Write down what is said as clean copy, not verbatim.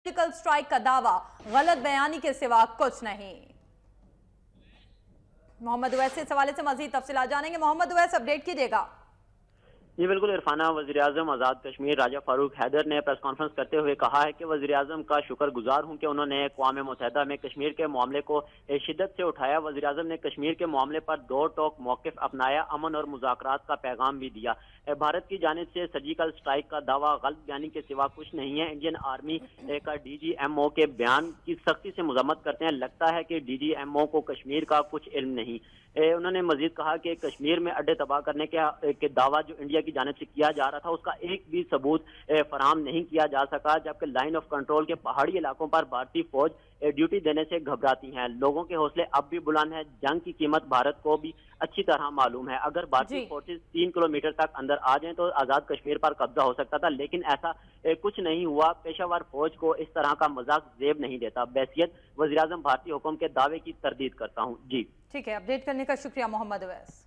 Surgical strike का दावा गलत बयानी के सिवा कुछ नहीं। मोहम्मद उवैस से इस हवाले से मजीद तफसीलात जानेंगे। मोहम्मद उवैस, अपडेट कीजिएगा। जी बिल्कुल इरफाना, वज़ीर-ए-आज़म आज़ाद कश्मीर राजा फारूक हैदर ने प्रेस कॉन्फ्रेंस करते हुए कहा है कि वज़ीर-ए-आज़म का शुक्रगुजार हूं कि उन्होंने अक़वाम मुत्तहिदा में कश्मीर के मामले को शिद्दत से उठाया। वज़ीर-ए-आज़म ने कश्मीर के मामले पर दो टोक मौक़िफ़ अपनाया, अमन और मुज़ाकरात का पैगाम भी दिया। भारत की जानिब से सर्जिकल स्ट्राइक का दावा गलत बयानी के सिवा कुछ नहीं है। इंडियन आर्मी का DGMO के बयान की सख्ती से मज़म्मत करते हैं। लगता है कि DGMO को कश्मीर का कुछ इल्म नहीं। उन्होंने मजीद कहा कि कश्मीर में अड्डे तबाह करने के दावा जो इंडिया की जानिब से किया जा रहा था उसका एक भी सबूत फराहम नहीं किया जा सका, जबकि लाइन ऑफ कंट्रोल के पहाड़ी इलाकों पर भारतीय फौज ड्यूटी देने से घबराती हैं। लोगों के हौसले अब भी बुलंद हैं। जंग की कीमत भारत को भी अच्छी तरह मालूम है। अगर भारतीय फोर्सेस 3 किलोमीटर तक अंदर आ जाएं तो आज़ाद कश्मीर पर कब्जा हो सकता था, लेकिन ऐसा कुछ नहीं हुआ। पेशावर फौज को इस तरह का मजाक जेब नहीं देता। बैसियत वज़ीर-ए-आज़म भारतीय हुक्म के दावे की तरदीद करता हूँ। जी ठीक है, अपडेट करने का शुक्रिया मोहम्मद उवैस।